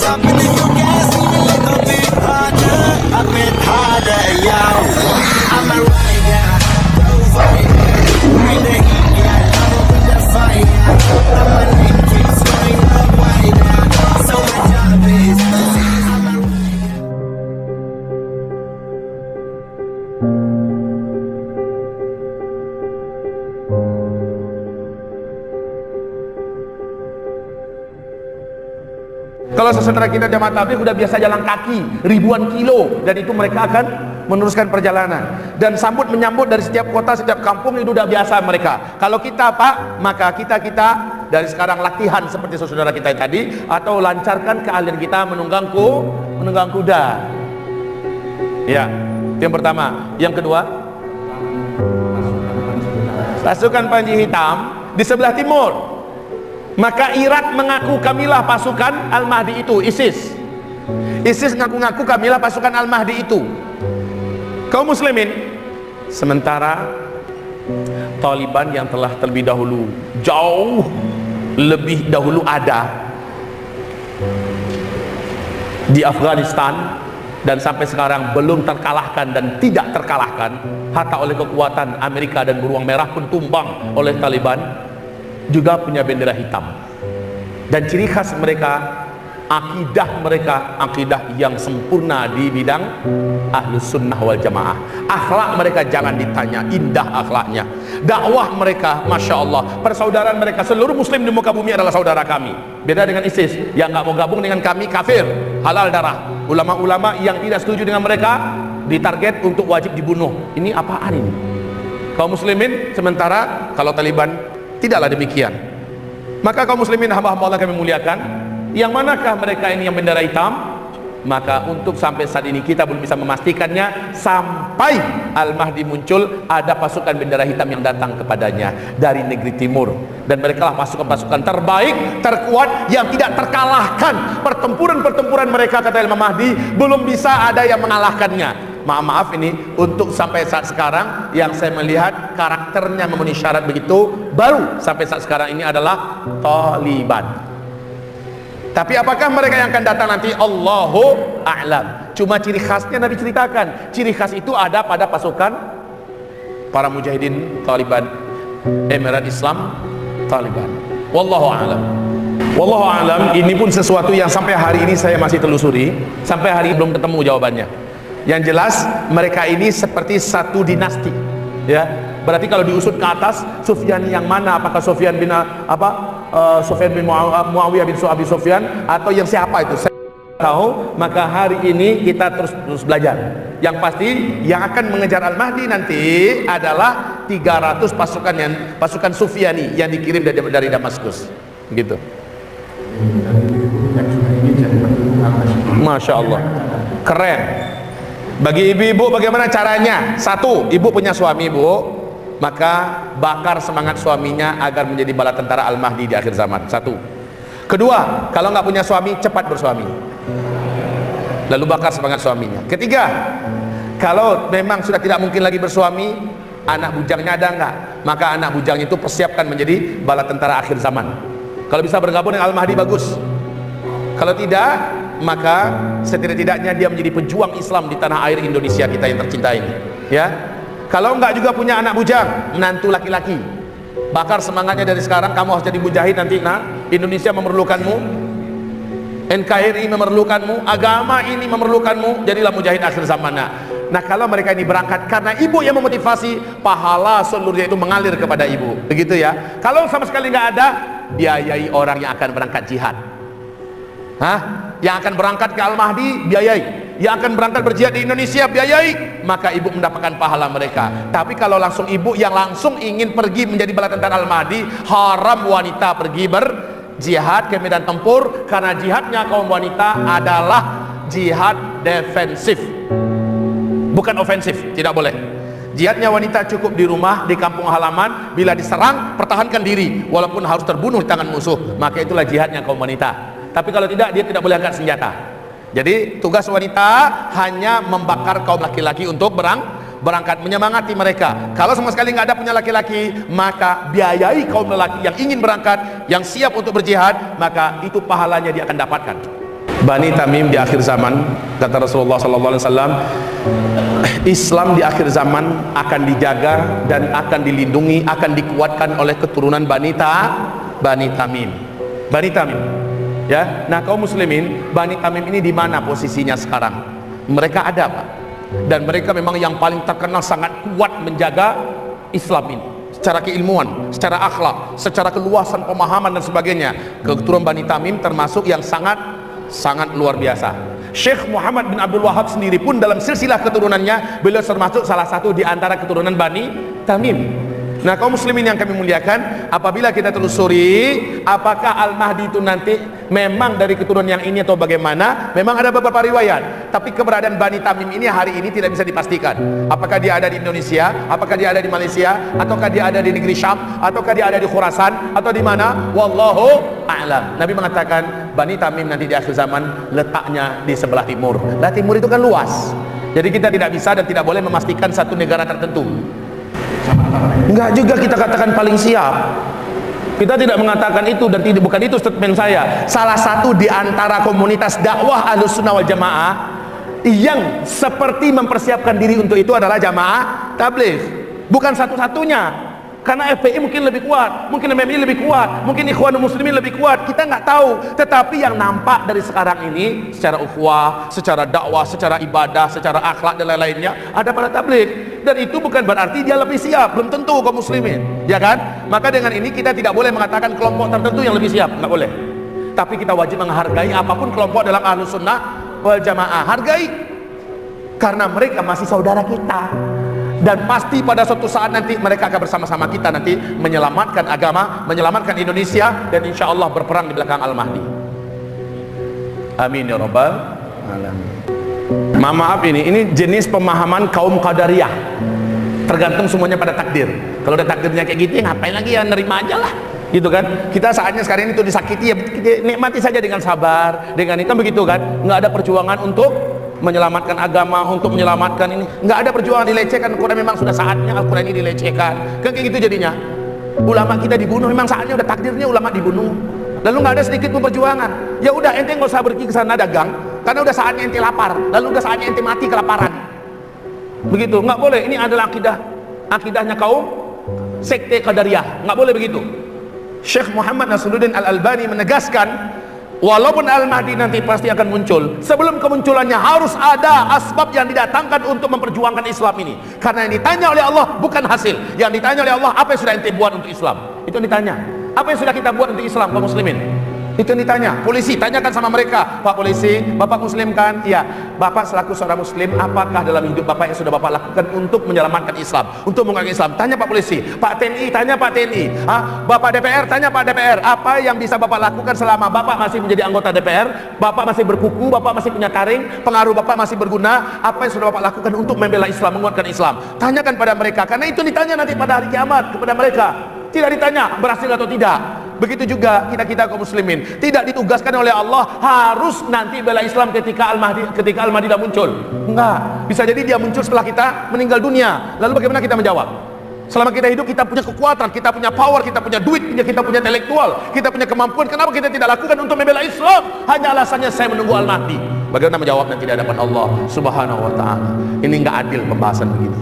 Something in your gas, even a bit harder, a bit harder, yo. I'm a rider, provider, bring the heat, yeah, I'm up in the fire. And my name keeps going up wider, so my job is, I'm a rider. Kalau saudara kita jamaah tabligh sudah biasa jalan kaki ribuan kilo, dan itu mereka akan meneruskan perjalanan dan sambut menyambut dari setiap kota, setiap kampung, itu sudah biasa mereka. Kalau kita Pak, maka kita dari sekarang latihan seperti saudara kita tadi, atau lancarkan keahlian kita menunggang kuda. Ya, itu yang pertama. Yang kedua, pasukan Panji Hitam di sebelah timur. Maka Irak mengaku kamilah pasukan Al-Mahdi itu, ISIS. ISIS ngaku-ngaku kamilah pasukan Al-Mahdi itu. Kaum muslimin, sementara Taliban yang telah terlebih dahulu, jauh lebih dahulu ada di Afghanistan, dan sampai sekarang belum terkalahkan dan tidak terkalahkan, hatta oleh kekuatan Amerika dan beruang merah pun tumbang oleh Taliban, juga punya bendera hitam. Dan ciri khas mereka, akidah yang sempurna di bidang Ahlus Sunnah wal Jamaah. Akhlak mereka jangan ditanya, indah akhlaknya. Dakwah mereka, Masya Allah. Persaudaraan mereka, seluruh muslim di muka bumi adalah saudara kami. Beda dengan ISIS yang nggak mau gabung dengan kami, kafir, halal darah. Ulama-ulama yang tidak setuju dengan mereka ditarget untuk wajib dibunuh. Ini apaan ini? Kaum muslimin, sementara kalau Taliban tidaklah demikian. Maka kaum muslimin, hamba-hamba Allah kami muliakan, yang manakah mereka ini yang bendera hitam? Maka untuk sampai saat ini kita belum bisa memastikannya, sampai Al-Mahdi muncul ada pasukan bendera hitam yang datang kepadanya dari negeri timur, dan mereka lah pasukan-pasukan terbaik, terkuat, yang tidak terkalahkan. Pertempuran mereka, kata Imam Mahdi, belum bisa ada yang mengalahkannya. Maaf ini untuk sampai saat sekarang yang saya melihat karakternya memenuhi syarat begitu, baru sampai saat sekarang ini adalah Taliban. Tapi apakah mereka yang akan datang nanti? Allahu a'lam. Cuma ciri khasnya Nabi ceritakan. Ciri khas itu ada pada pasukan para mujahidin Taliban, Emirat Islam Taliban. Wallahu a'lam. Wallahu a'lam. Ini pun sesuatu yang sampai hari ini saya masih telusuri, sampai hari ini belum ketemu jawabannya. Yang jelas mereka ini seperti satu dinasti, ya. Berarti kalau diusut ke atas, Sufyan yang mana? Apakah Sufyan bin Sufyan bin Muawiyah bin Abi Sufyan, atau yang siapa itu? Saya tahu. Maka hari ini kita terus belajar. Yang pasti yang akan mengejar Al-Mahdi nanti adalah 300 pasukan Sufyani yang dikirim dari Damaskus. Gitu. Masya Allah, keren. Bagi ibu-ibu bagaimana caranya? Satu, ibu punya suami, bu, maka bakar semangat suaminya agar menjadi bala tentara Al-Mahdi di akhir zaman. Satu. Kedua, kalau nggak punya suami, cepat bersuami, lalu bakar semangat suaminya. Ketiga, kalau memang sudah tidak mungkin lagi bersuami, anak bujangnya ada nggak? Maka anak bujang itu persiapkan menjadi bala tentara akhir zaman. Kalau bisa bergabung dengan Al-Mahdi, bagus. Kalau tidak, maka setidak-tidaknya dia menjadi pejuang Islam di tanah air Indonesia kita yang tercinta ini, ya. Kalau enggak juga punya anak bujang, menantu laki-laki, bakar semangatnya dari sekarang. Kamu harus jadi mujahid nanti, nah. Indonesia memerlukanmu, NKRI memerlukanmu, agama ini memerlukanmu, jadilah mujahid akhir zaman. Nah, kalau mereka ini berangkat karena ibu yang memotivasi, pahala seluruhnya itu mengalir kepada ibu, begitu ya. Kalau sama sekali nggak ada, biayai orang yang akan berangkat jihad. Yang akan berangkat ke Al-Mahdi, biayai. Yang akan berangkat berjihad di Indonesia, biayai. Maka ibu mendapatkan pahala mereka. Tapi kalau langsung ibu yang langsung ingin pergi menjadi bala tentara Al-Mahdi, haram wanita pergi berjihad ke medan tempur, karena jihadnya kaum wanita adalah jihad defensif, bukan ofensif. Tidak boleh. Jihadnya wanita cukup di rumah, di kampung halaman. Bila diserang, pertahankan diri walaupun harus terbunuh di tangan musuh. Maka itulah jihadnya kaum wanita. Tapi kalau tidak, dia tidak boleh angkat senjata. Jadi tugas wanita hanya membakar kaum laki-laki untuk berangkat, menyemangati mereka. Kalau sama sekali nggak ada punya laki-laki, maka biayai kaum lelaki yang ingin berangkat, yang siap untuk berjihad, maka itu pahalanya dia akan dapatkan. Bani Tamim di akhir zaman, kata Rasulullah SAW, Islam di akhir zaman akan dijaga dan akan dilindungi, akan dikuatkan oleh keturunan Bani Tamim. Bani Tamim, ya. Nah, kaum muslimin, Bani Tamim ini di mana posisinya sekarang? Mereka ada, Pak, dan mereka memang yang paling terkenal sangat kuat menjaga Islam ini, secara keilmuan, secara akhlak, secara keluasan pemahaman dan sebagainya. Keturunan Bani Tamim termasuk yang sangat luar biasa. Syekh Muhammad bin Abdul Wahab sendiri pun dalam silsilah keturunannya, beliau termasuk salah satu di antara keturunan Bani Tamim. Nah, kaum muslimin yang kami muliakan, apabila kita telusuri apakah Al-Mahdi itu nanti memang dari keturunan yang ini atau bagaimana, memang ada beberapa riwayat, tapi keberadaan Bani Tamim ini hari ini tidak bisa dipastikan. Apakah dia ada di Indonesia, apakah dia ada di Malaysia, ataukah dia ada di negeri Syam, ataukah dia ada di Khurasan, atau di mana? Wallahu a'lam. Nabi mengatakan Bani Tamim nanti di akhir zaman letaknya di sebelah timur. Nah, timur itu kan luas, jadi kita tidak bisa dan tidak boleh memastikan satu negara tertentu. Enggak juga kita katakan paling siap. Kita tidak mengatakan itu, dan bukan itu statement saya. Salah satu di antara komunitas dakwah Ahlussunnah wal Jamaah yang seperti mempersiapkan diri untuk itu adalah Jamaah Tabligh. Bukan satu-satunya, karena FPI mungkin lebih kuat, mungkin MMI lebih kuat, mungkin Ikhwanul Muslimin lebih kuat, kita nggak tahu. Tetapi yang nampak dari sekarang ini secara ukhuwah, secara dakwah, secara ibadah, secara akhlak dan lain-lainnya ada pada tabligh. Dan itu bukan berarti dia lebih siap, belum tentu kaum muslimin, ya kan? Maka dengan ini kita tidak boleh mengatakan kelompok tertentu yang lebih siap, nggak boleh. Tapi kita wajib menghargai apapun kelompok dalam Ahlussunnah wal Jamaah, hargai, karena mereka masih saudara kita. Dan pasti pada suatu saat nanti mereka akan bersama-sama kita nanti menyelamatkan agama, menyelamatkan Indonesia, dan insya Allah berperang di belakang Al-Mahdi. Amin ya rabbal alamin. Maaf, ini jenis pemahaman kaum Qadariyah. Tergantung semuanya pada takdir. Kalau ada takdirnya kayak gitu, ngapain lagi, ya nerima aja lah, gitu kan. Kita saatnya sekarang ini tuh disakiti, ya kita nikmati saja dengan sabar, dengan itu begitu kan. Nggak ada perjuangan untuk menyelamatkan agama, untuk menyelamatkan ini, nggak ada perjuangan, dilecehkan. Al-Quran memang sudah saatnya Al-Quran ini dilecehkan, kan kayak gitu jadinya. Ulama kita dibunuh, memang saatnya, udah takdirnya ulama dibunuh. Lalu nggak ada sedikit pun perjuangan. Ya udah, ente nggak usah pergi ke sana dagang, karena udah saatnya ente lapar, lalu udah saatnya ente mati kelaparan. Begitu, nggak boleh. Ini adalah akidahnya kaum sekte Qadariyah, nggak boleh begitu. Syekh Muhammad Nasruddin Al-Albani menegaskan, walaupun Al-Mahdi nanti pasti akan muncul, sebelum kemunculannya harus ada asbab yang didatangkan untuk memperjuangkan Islam ini. Karena yang ditanya oleh Allah bukan hasil, yang ditanya oleh Allah apa yang sudah ente buat untuk Islam. Itu yang ditanya, apa yang sudah kita buat untuk Islam kaum muslimin. Itu yang ditanya. Polisi, tanyakan sama mereka, Pak polisi, Bapak muslim kan? Iya. Bapak selaku seorang muslim, apakah dalam hidup Bapak yang sudah Bapak lakukan untuk menyelamatkan Islam, untuk mengangkat Islam? Tanya Pak polisi. Pak TNI, tanya Pak TNI. Bapak DPR, tanya Pak DPR, apa yang bisa Bapak lakukan selama Bapak masih menjadi anggota DPR? Bapak masih berkuku, Bapak masih punya taring, pengaruh Bapak masih berguna. Apa yang sudah Bapak lakukan untuk membela Islam, menguatkan Islam? Tanyakan pada mereka, karena itu ditanya nanti pada hari kiamat kepada mereka. Tidak ditanya berhasil atau tidak. Begitu juga kita kaum muslimin, tidak ditugaskan oleh Allah harus nanti bela Islam ketika Al-Mahdi dah muncul. Enggak, bisa jadi dia muncul setelah kita meninggal dunia. Lalu bagaimana kita menjawab? Selama kita hidup, kita punya kekuatan, kita punya power, kita punya duit, kita punya intelektual, kita punya kemampuan. Kenapa kita tidak lakukan untuk membela Islam? Hanya alasannya saya menunggu Al-Mahdi. Bagaimana menjawab nanti di hadapan Allah Subhanahu wa ta'ala? Ini enggak adil pembahasan begini.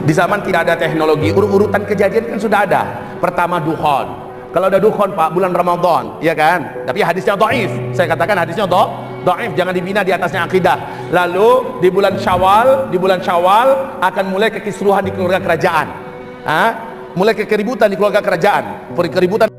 Di zaman tidak ada teknologi, urutan kejadian kan sudah ada. Pertama dukhon. Kalau ada dukhon Pak, bulan Ramadan, ya kan? Tapi hadisnya dhaif. Saya katakan hadisnya dhaif, jangan dibina di atasnya akidah. Lalu di bulan Syawal akan mulai kekisruhan di keluarga kerajaan. Mulai kekeributan di keluarga kerajaan. Keributan